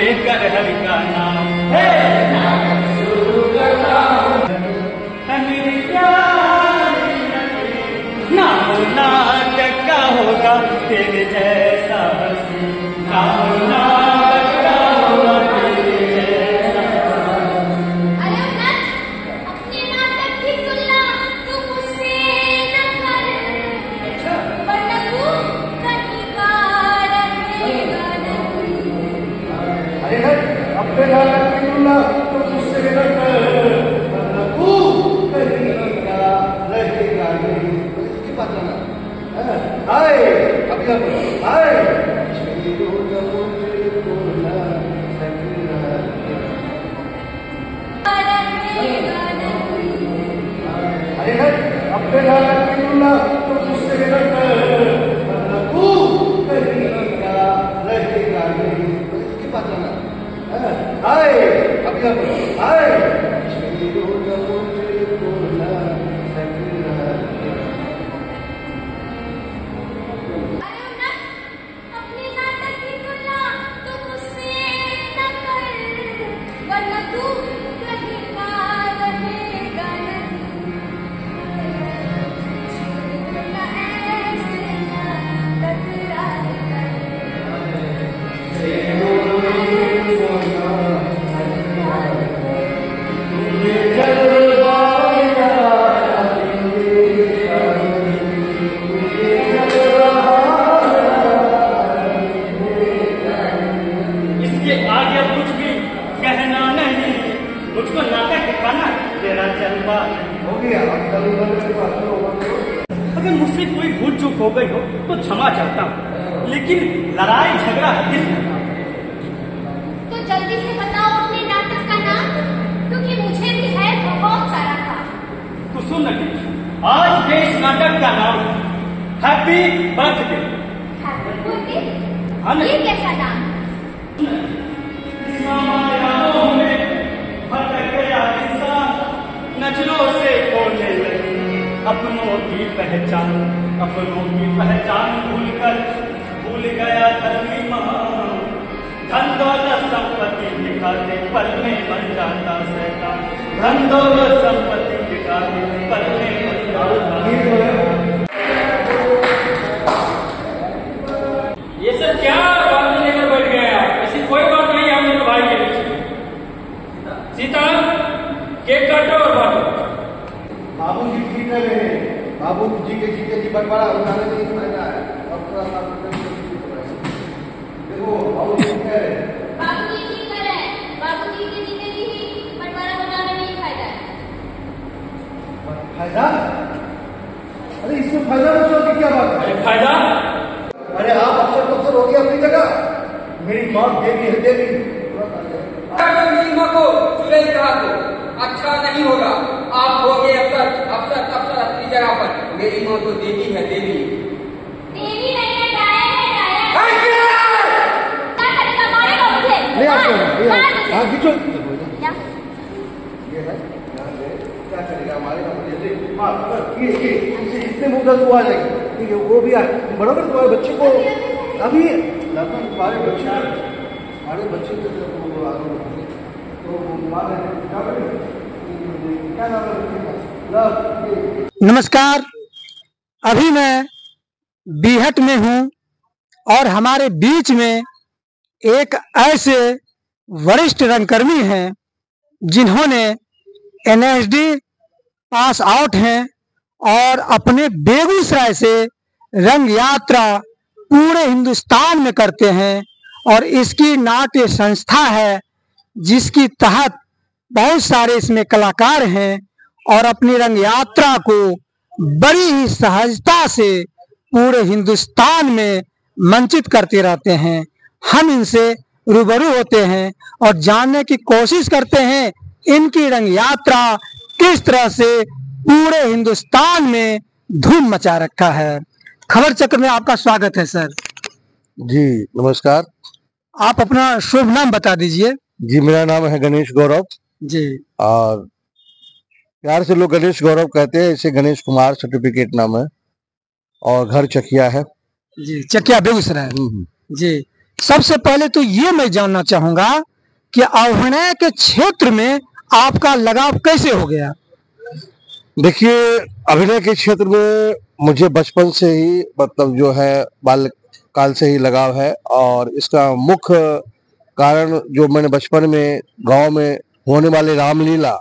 लेकर हरि का नाम है नाम शुरू करता हूँ मेरी प्यारी नाम नाटक का होगा तेरे जैसा हंसी नाम नाटक का होगा तेरे जैसा अरे अपने नाटक की तुलना तू मुझसे न कर वरना तू कहीं का रहेगा नहीं। अरे अपने नाटक की तुलना तो मुझसे न कर वरना तू कहीं का रहेगा नहीं। इसकी बात है ना। हाय अभी हाय अरे अपने नाटक की तुलना तो मुझसे न कर वरना तू कहीं का रहेगा नहीं। इसकी बात है ना। हाय अभी हाय अपने नाटक की तुलना तू मुझसे न कर वरना तू कहीं का रहेगा नहीं। वरना ऐसे ना तकरार कर इसके आगे कुछ भी कहना नहीं मुझको नाटक दिखाना तेरा जलवा हो गया। अगर मुझसे कोई भूल चूक हो गई हो तो क्षमा चाहता हूँ लेकिन लड़ाई झगड़ा हरगिज नहीं। तो जल्दी से बताओ अपने नाटक का नाम क्योंकि मुझे भी है बहुत सारा काम। तो सुन रही आज के इस नाटक का नाम हैप्पी बर्थडे। हैप्पी बर्थडे हाँ ये कैसा नाम? मायाओं में भटक गया इंसान नजरों से खोने लगी अपनों की पहचान भूल गया धरती महान धन दौलत संपत्ति दिखाते पल में बन जाता शैतान धन दौलत संपत्ति दिखाते पल में बन जाता। ये सब क्या बात लेकर बैठ गए आप? ऐसी कोई बात नहीं है हम लोग भाई के बीच। सीता केक काटो और बांटो। बाबू जी ठीक है। बाबू जी के जी बंटवारा उठाने नहीं फायदा है। अब थोड़ा सा देखो बाबू जी ठीक है। बाबूजी ठीक कर रहे हैं। बाबूजी के जीते जी ही बंटवारा बनाने में ही फायदा है। फायदा? अरे इसमें फायदा मतलब की क्या बात है? अरे फायदा? अरे आप अफसर हो गया अपनी जगह। मेरी माँ देवी है देवी। मेरी माँ को सुरेश कहा तो अच्छा नहीं होगा। आप हो गए अफसर अपनी जगह पर। मेरी माँ तो देवी है देवी। देवी नहीं है डायन है डायन। क्या करेगा मारेगा मुझे? ले मार मुझे। हाँ खींचो। क्या? ये है क्या करेगा हमारे ये इससे मुद्दा तो आ जाएगी। ठीक है वो भी आ बराबर तुम्हारे बच्चे को अभी तुम्हारे बच्चे को क्या नाम? नमस्कार। अभी मैं बीहट में हूँ और हमारे बीच में एक ऐसे वरिष्ठ रंगकर्मी हैं जिन्होंने एनएसडी पास आउट हैं और अपने बेगूसराय से रंग यात्रा पूरे हिंदुस्तान में करते हैं और इसकी नाट्य संस्था है जिसकी तहत बहुत सारे इसमें कलाकार हैं और अपनी रंग यात्रा को बड़ी ही सहजता से पूरे हिंदुस्तान में मंचित करते रहते हैं। हम इनसे रूबरू होते हैं और जानने की कोशिश करते हैं इनकी रंग यात्रा किस तरह से पूरे हिंदुस्तान में धूम मचा रखा है। खबर चक्र में आपका स्वागत है सर। जी नमस्कार। आप अपना शुभ नाम बता दीजिए। जी मेरा नाम है गणेश गौरव जी। और प्यार से लोग गणेश गौरव कहते हैं। इसे गणेश कुमार सर्टिफिकेट नाम है और घर चकिया है। जी चकिया बेगूसराय। जी सबसे पहले तो ये मैं जानना चाहूंगा कि अभिनय के क्षेत्र में आपका लगाव कैसे हो गया। देखिए, अभिनय के क्षेत्र में मुझे बचपन से ही मतलब जो है बाल काल से ही लगाव है, और इसका मुख्य कारण जो मैंने बचपन में गांव में होने वाले रामलीला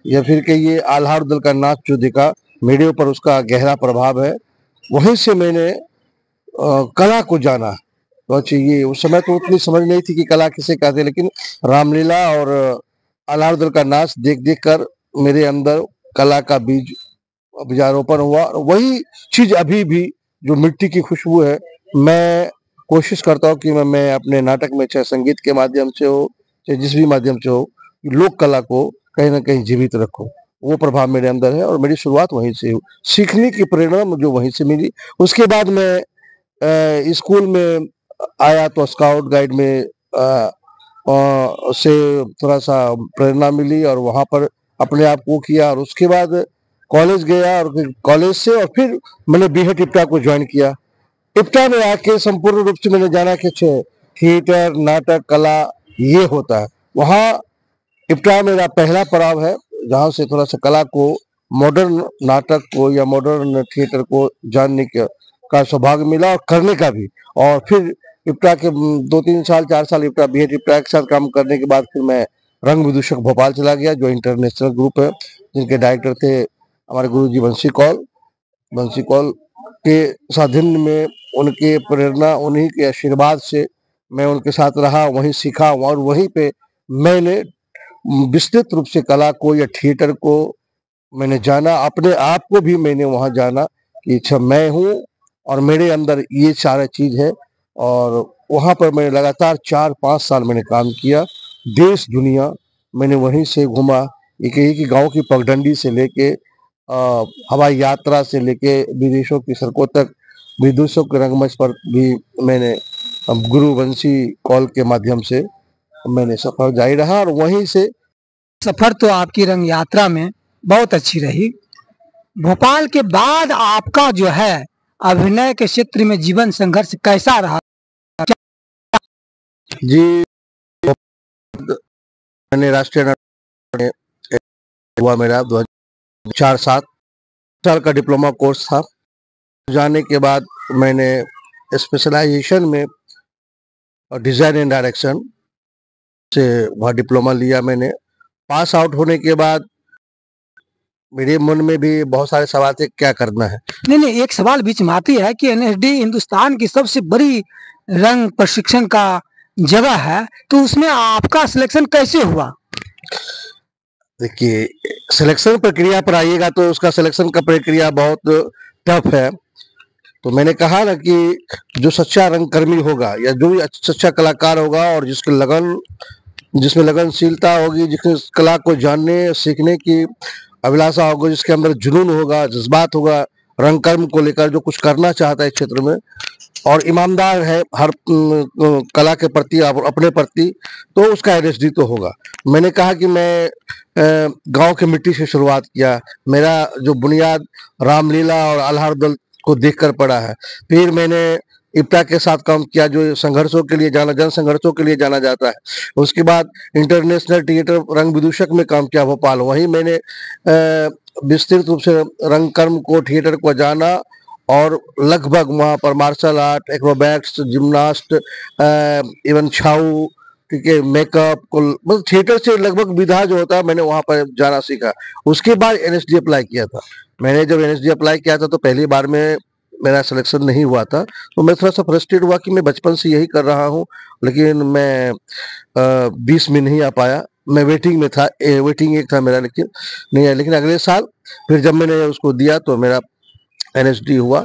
या फिर कहिए आल्हार दल का नाच जो देखा, मेरे ऊपर उसका गहरा प्रभाव है। वहीं से मैंने कला को जाना। तो चाहिए उस समय तो उतनी समझ नहीं थी कि कला किसे कहते हैं, लेकिन रामलीला और आल्हार दल का नाच देख देख कर मेरे अंदर कला का बीजारोपण हुआ। और वही चीज अभी भी जो मिट्टी की खुशबू है, मैं कोशिश करता हूँ कि मैं अपने नाटक में, चाहे संगीत के माध्यम से हो चाहे जिस भी माध्यम से हो, लोक कला को कहीं ना कहीं जीवित रखूं। वो प्रभाव मेरे अंदर है और मेरी शुरुआत वहीं से हुई। सीखने की प्रेरणा मुझे वहीं से मिली। उसके बाद मैं स्कूल में आया तो स्काउट गाइड में से थोड़ा सा प्रेरणा मिली और वहां पर अपने आप को किया। और उसके बाद कॉलेज गया और फिर कॉलेज से और फिर मैंने बीएड इप्टा को ज्वाइन किया। इप्टा में आके संपूर्ण रूप से मैंने जाना कि थिएटर, नाटक, कला ये होता है। वहाँ इप्टा मेरा पहला पड़ाव है, जहाँ से थोड़ा सा कला को, मॉडर्न नाटक को या मॉडर्न थिएटर को जानने का सौभाग्य मिला और करने का भी। और फिर इप्टा के 2-3 साल 4 साल इप्टा बीएड इप्टा के साथ काम करने के बाद फिर मैं रंग विदूषक भोपाल चला गया, जो इंटरनेशनल ग्रुप है, जिनके डायरेक्टर थे हमारे गुरुजी बंसी कौल के साधन में। उनके प्रेरणा, उन्हीं के आशीर्वाद से मैं उनके साथ रहा, वहीं सीखा और वहीं पे मैंने विस्तृत रूप से कला को या थिएटर को मैंने जाना। अपने आप को भी मैंने वहां जाना कि अच्छा मैं हूँ और मेरे अंदर ये सारा चीज है। और वहां पर मैंने लगातार 4-5 साल मैंने काम किया। देश दुनिया मैंने वहीं से घूमा, एक गांव की पगडंडी से लेके हवाई यात्रा से लेके विदेशों की सड़कों तक, विदेशों के रंगमंच पर भी मैंने गुरु बंसी कौल के माध्यम से मैंने सफर जारी रहा। और वहीं से सफर तो आपकी रंग यात्रा में बहुत अच्छी रही। भोपाल के बाद आपका जो है अभिनय के क्षेत्र में जीवन संघर्ष कैसा रहा? जी, मैंने राष्ट्रीय नाट्य में हुआ मेरा 2004-7 साल का डिप्लोमा कोर्स था। जाने के बाद मैंने स्पेशलाइजेशन में डिजाइन एंड डायरेक्शन से वह डिप्लोमा लिया। मैंने पास आउट होने के बाद मेरे मन में भी बहुत सारे सवाल थे, क्या करना है। नहीं, एक सवाल बीच में आती है कि एनएसडी हिंदुस्तान की सबसे बड़ी रंग प्रशिक्षण का जगह है, तो उसमें आपका सिलेक्शन कैसे हुआ? देखिए, सिलेक्शन प्रक्रिया पर आइएगा तो उसका सिलेक्शन का प्रक्रिया बहुत टफ है। तो मैंने कहा ना कि जो सच्चा रंगकर्मी होगा या जो भी सच्चा कलाकार होगा और जिसमें लगनशीलता होगी, जिसमें कला को जानने सीखने की अभिलाषा होगी, जिसके अंदर जुनून होगा, जज्बात होगा, रंगकर्म को लेकर जो कुछ करना चाहता है क्षेत्र में और ईमानदार है हर कला के प्रति और अपने प्रति, तो उसका एनएसडी तो होगा। मैंने कहा कि मैं गांव के मिट्टी से शुरुआत किया। मेरा जो बुनियाद रामलीला और आल्हार दल को देखकर पड़ा है। फिर मैंने इप्टा के साथ काम किया, जो संघर्षों के लिए जन संघर्षों के लिए जाना जाता है। उसके बाद इंटरनेशनल थिएटर रंग विदूषक में काम किया भोपाल। वहीं मैंने विस्तृत रूप से रंगकर्म को, थिएटर को जाना और लगभग वहाँ पर martial art, acrobats, gymnast, even Chhau, ठीक है, मेकअप को, मतलब थिएटर से लगभग विधा जो होता है मैंने वहाँ पर जाना सीखा। उसके बाद एनएसडी अप्लाई किया था। मैंने जब एनएसडी अप्लाई किया था तो पहली बार में मेरा सिलेक्शन नहीं हुआ था, तो मैं थोड़ा सा फ्रस्ट्रेट हुआ कि मैं बचपन से यही कर रहा हूँ, लेकिन मैं 20 में नहीं आ पाया। मैं वेटिंग में था, वेटिंग एक था मेरा, लेकिन नहीं आया। लेकिन अगले साल फिर जब मैंने उसको दिया तो मेरा एनएसडी हुआ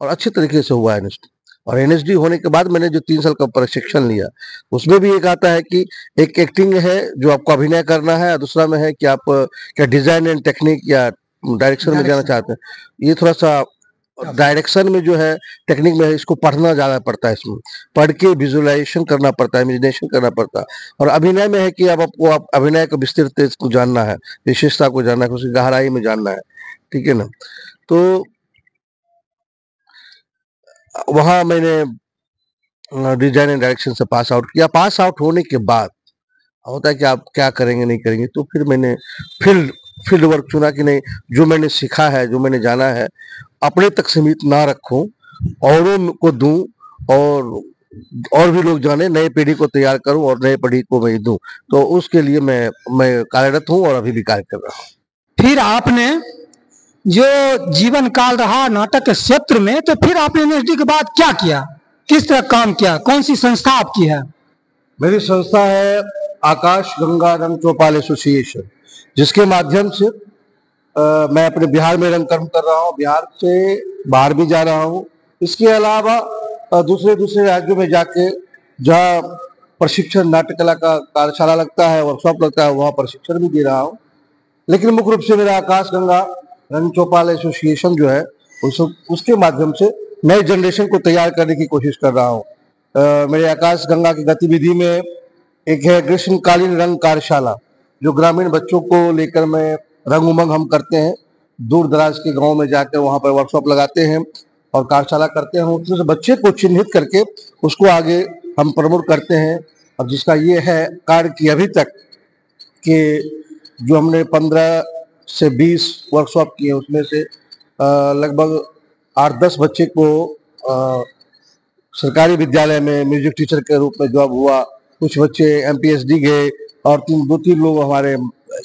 और अच्छे तरीके से हुआ एनएसडी। और एनएसडी होने के बाद मैंने जो 3 साल का प्रशिक्षण लिया, उसमें भी एक आता है कि एक एक्टिंग है जो आपको अभिनय करना है, दूसरा में है कि आप क्या डिजाइन एंड टेक्निक या डायरेक्शन में जाना चाहते हैं। ये थोड़ा सा डायरेक्शन में जो है, टेक्निक में है, इसको पढ़ना ज्यादा पड़ता है। इसमें पढ़ के विजुअलाइजेशन करना पड़ता है, इमेजिनेशन करना पड़ता है। और अभिनय में है कि अब आपको अभिनय को विस्तृत को जानना है, विशेषता को जानना है, उसकी गहराई में जानना है, ठीक है ना। तो वहां मैंने डिजाइन एंड डायरेक्शन से पास आउट किया। पास आउट होने के बाद होता है कि आप क्या करेंगे नहीं करेंगे, तो फिर मैंने फील्ड फील्ड वर्क चुना कि नहीं, जो मैंने सीखा है, जो मैंने जाना है, अपने तक सीमित ना रखूं, औरों को दूं, और भी लोग जाने, नई पीढ़ी को तैयार करूं और नई पीढ़ी को मैं दूं। तो उसके लिए मैं कार्यरत हूं और अभी भी कार्य कर रहा हूं। फिर आपने जो जीवन काल रहा नाटक के क्षेत्र में, तो फिर आपने एनएसडी के बाद क्या किया, किस तरह काम किया, कौन सी संस्था आपकी है? मेरी संस्था है आकाश गंगा रंग चौपाल एसोसिएशन, जिसके माध्यम से मैं अपने बिहार में रंगकर्म कर रहा हूँ, बिहार से बाहर भी जा रहा हूँ। इसके अलावा दूसरे दूसरे राज्यों में जाके जहाँ प्रशिक्षण नाट्य कला का कार्यशाला लगता है, वर्कशॉप लगता है, वहाँ प्रशिक्षण भी दे रहा हूँ। लेकिन मुख्य रूप से मेरा आकाश गंगा रंग चौपाल एसोसिएशन जो है, उसके माध्यम से नई जनरेशन को तैयार करने की कोशिश कर रहा हूँ। मेरे आकाश गंगा की गतिविधि में एक है ग्रीष्मकालीन रंग कार्यशाला, जो ग्रामीण बच्चों को लेकर मैं रंग उमंग हम करते हैं, दूर दराज के गांव में जाकर वहां पर वर्कशॉप लगाते हैं और कार्यशाला करते हैं। उसमें बच्चे को चिन्हित करके उसको आगे हम प्रमोट करते हैं। और जिसका ये है कार्य कि अभी तक कि जो हमने 15 से 20 वर्कशॉप किए, उसमें से लगभग 8-10 बच्चे को सरकारी विद्यालय में म्यूजिक टीचर के रूप में जॉब हुआ। कुछ बच्चे एमपीएसडी गए और 2-3 लोग हमारे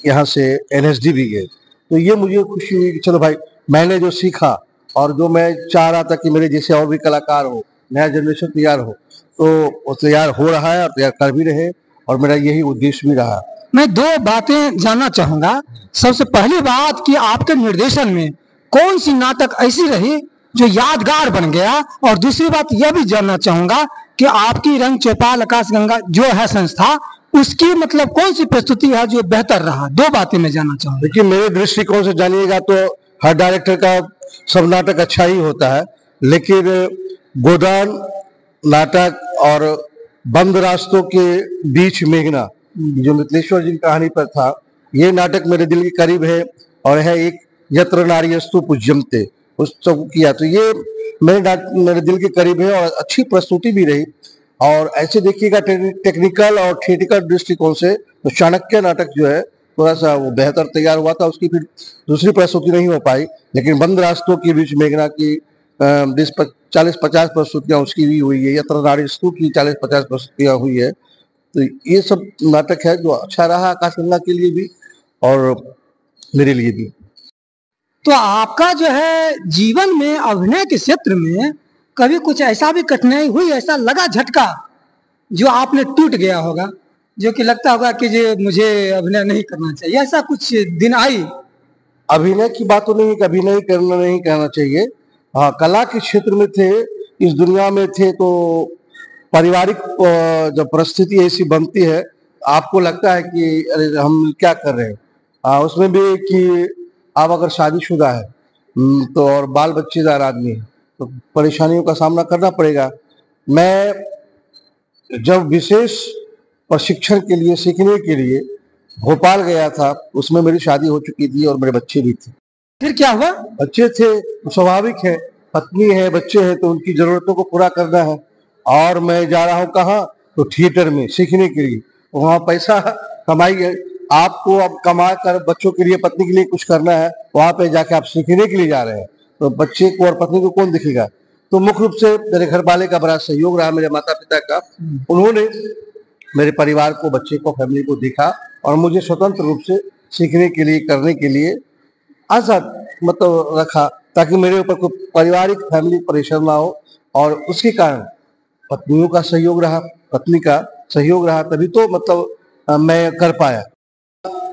यहाँ से एनएसडी भी गए। तो ये मुझे खुशी हुई कि चलो भाई, मैंने जो सीखा और जो मैं चाह रहा था कि मेरे जैसे और भी कलाकार हो, नया जनरेशन तैयार हो, तो वो तैयार हो रहा है और तैयार कर भी रहे, और मेरा यही उद्देश्य भी रहा। मैं दो बातें जानना चाहूंगा। सबसे पहली बात कि आपके निर्देशन में कौन सी नाटक ऐसी रही जो यादगार बन गया, और दूसरी बात यह भी जानना चाहूंगा कि आपकी रंग चौपाल आकाश गंगा जो है संस्था, उसकी मतलब कौन सी प्रस्तुति है जो बेहतर रहा? दो बातें मैं जानना चाहूंगा। देखिए, मेरे दृष्टिकोण से जानिएगा तो हर डायरेक्टर का सब नाटक अच्छा ही होता है, लेकिन गोदान नाटक और बंद रास्तों के बीच मेघना, जो मिथिलेश्वर जी की कहानी पर था, ये नाटक मेरे दिल के करीब है और है एक यत्र नार्यस्तु पूज्यन्ते, उस सब किया। तो ये मेरे दिल के करीब है और अच्छी प्रस्तुति भी रही। और ऐसे देखिएगा टेक्निकल और थिएटिकल दृष्टिकोण से तो चाणक्य नाटक जो है थोड़ा सा वो बेहतर तैयार हुआ था, उसकी फिर दूसरी प्रस्तुति नहीं हो पाई। लेकिन बंद रास्तों के बीच मेघना की 40-50 प्रस्तुतियां उसकी भी हुई है, यत्र नार्यस्तु की 40-50 प्रस्तुतियां हुई है। तो ये सब नाटक है जो अच्छा रहा आकाश गंगा के लिए भी और मेरे लिए भी। तो आपका जो है जीवन में अभिनय के क्षेत्र में कभी कुछ ऐसा भी कठिनाई हुई, ऐसा लगा झटका जो आपने टूट गया होगा, जो कि लगता होगा कि जो मुझे अभिनय नहीं करना चाहिए, ऐसा कुछ दिन आई? अभिनय की बात तो नहीं कि अभिनय करना नहीं कहना चाहिए। हाँ, कला के क्षेत्र में थे, इस दुनिया में थे, तो पारिवारिक जब परिस्थिति ऐसी बनती है, आपको लगता है कि अरे हम क्या कर रहे हैं। उसमें भी कि आप अगर शादीशुदा है तो और बाल बच्चेदार आदमी है, तो परेशानियों का सामना करना पड़ेगा। मैं जब विशेष प्रशिक्षण के लिए, सीखने के लिए भोपाल गया था, उसमें मेरी शादी हो चुकी थी और मेरे बच्चे भी थे। फिर क्या हुआ? बच्चे थे तो स्वाभाविक है, पत्नी है, बच्चे हैं, तो उनकी जरूरतों को पूरा करना है। और मैं जा रहा हूँ कहाँ? तो थिएटर में सीखने के लिए। वहाँ पैसा कमाई है, आपको अब कमा कर बच्चों के लिए, पत्नी के लिए कुछ करना है, वहां पे जाके आप सीखने के लिए जा रहे हैं, तो बच्चे को और पत्नी को कौन दिखेगा? तो मुख्य रूप से मेरे घर वाले का बड़ा सहयोग रहा, मेरे माता पिता का। उन्होंने मेरे परिवार को, बच्चे को, फैमिली को देखा और मुझे स्वतंत्र रूप से सीखने के लिए, करने के लिए आजाद मतलब रखा, ताकि मेरे ऊपर कोई पारिवारिक फैमिली परेशान ना हो। और उसके कारण पत्नियों का सहयोग रहा, पत्नी का सहयोग रहा, तभी तो मतलब मैं कर पाया।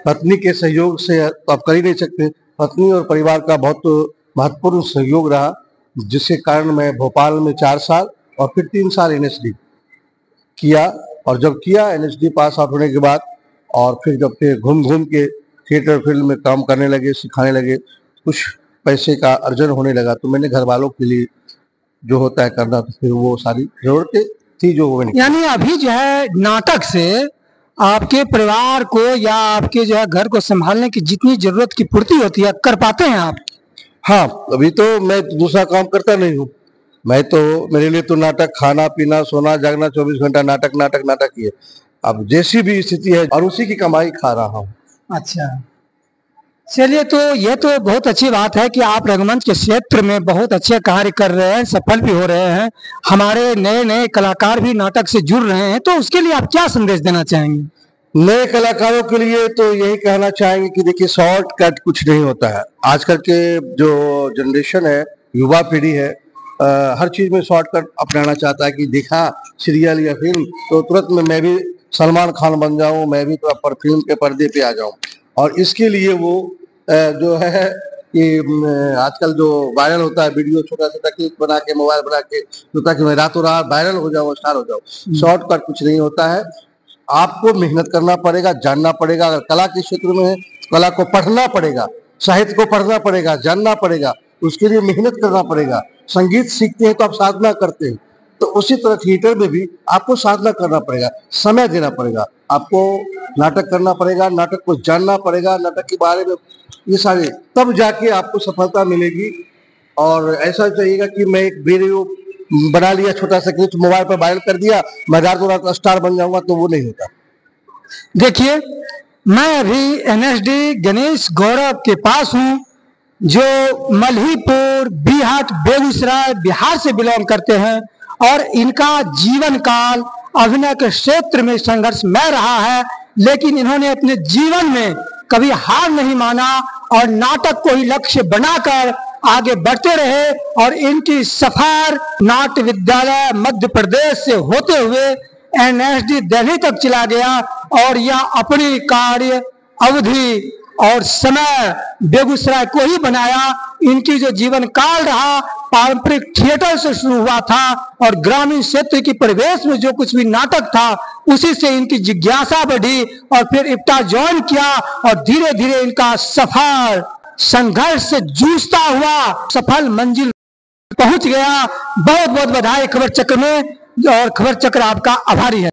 पत्नी के सहयोग से तो आप कर ही नहीं सकते। पत्नी और परिवार का बहुत महत्वपूर्ण सहयोग रहा, जिसके कारण मैं भोपाल में 4 साल और फिर 3 साल एनएसडी किया। और जब किया एनएसडी पास आउट होने के बाद, और फिर जब फिर घूम घूम के थिएटर फील्ड में काम करने लगे, सिखाने लगे, कुछ पैसे का अर्जन होने लगा, तो मैंने घर वालों के लिए जो होता है करना, तो फिर वो सारी जरूरतें थी जो मैंने। यानी अभी जो है नाटक से आपके परिवार को या आपके जो है घर को संभालने की जितनी जरूरत की पूर्ति होती है, कर पाते हैं आप? हाँ, अभी तो मैं दूसरा काम करता नहीं हूँ, मैं तो, मेरे लिए तो नाटक खाना पीना सोना जागना 24 घंटा नाटक नाटक नाटक ही है। अब जैसी भी स्थिति है और उसी की कमाई खा रहा हूँ। अच्छा, चलिए, तो ये तो बहुत अच्छी बात है कि आप रंगमंच के क्षेत्र में बहुत अच्छे कार्य कर रहे हैं, सफल भी हो रहे हैं। हमारे नए नए कलाकार भी नाटक से जुड़ रहे हैं, तो उसके लिए आप क्या संदेश देना चाहेंगे? नए कलाकारों के लिए तो यही कहना चाहेंगे कि देखिए, शॉर्टकट कुछ नहीं होता है। आजकल के जो जनरेशन है, युवा पीढ़ी है, हर चीज में शॉर्टकट अपनाना चाहता है कि देखा सीरियल या फिल्म तो तुरंत में मैं भी सलमान खान बन जाऊं, मैं भी तो पर फिल्म के पर्दे पे आ जाऊं। और इसके लिए वो जो है कि आजकल जो वायरल होता है वीडियो, छोटा छोटा क्लिप बना के मोबाइल बना के, तो ताकि मैं रातों रात वायरल हो जाऊं, स्टार हो जाऊं। शॉर्टकट कुछ नहीं होता है। आपको मेहनत करना पड़ेगा, जानना पड़ेगा। अगर कला के क्षेत्र में है, कला को पढ़ना पड़ेगा, साहित्य को पढ़ना पड़ेगा, जानना पड़ेगा, उसके लिए मेहनत करना पड़ेगा। संगीत सीखते हैं तो आप साधना करते हैं, तो उसी तरह थिएटर में भी आपको साधना करना पड़ेगा, समय देना पड़ेगा, आपको नाटक करना पड़ेगा, नाटक को जानना पड़ेगा, नाटक के बारे में ये सारे, तब जाके आपको सफलता मिलेगी। और ऐसा चाहिएगा कि मैं एक वीडियो बना लिया छोटा सा क्लिप, मोबाइल पर वायरल कर दिया, मैं रातों रात स्टार बन जाऊंगा, तो वो नहीं होता। देखिए, मैं अभी एनएसडी गणेश गौरव के पास हूँ, जो मल्हीपुर बीहट बेगूसराय बिहार से बिलोंग करते हैं, और इनका जीवन काल अभिनय के क्षेत्र में संघर्षमय रहा है, लेकिन इन्होंने अपने जीवन में कभी हार नहीं माना और नाटक को ही लक्ष्य बनाकर आगे बढ़ते रहे। और इनकी सफर नाट्य विद्यालय मध्य प्रदेश से होते हुए एनएसडी दिल्ली तक चला गया, और यह अपनी कार्य अवधि और समय बेगूसराय को ही बनाया। इनकी जो जीवन काल रहा, पारंपरिक थिएटर से शुरू हुआ था, और ग्रामीण क्षेत्र की परिवेश में जो कुछ भी नाटक था उसी से इनकी जिज्ञासा बढ़ी, और फिर इप्टा ज्वाइन किया, और धीरे धीरे इनका सफर संघर्ष से जूझता हुआ सफल मंजिल पहुंच गया। बहुत बहुत बधाई खबर चक्र में, और खबर चक्र आपका आभारी है।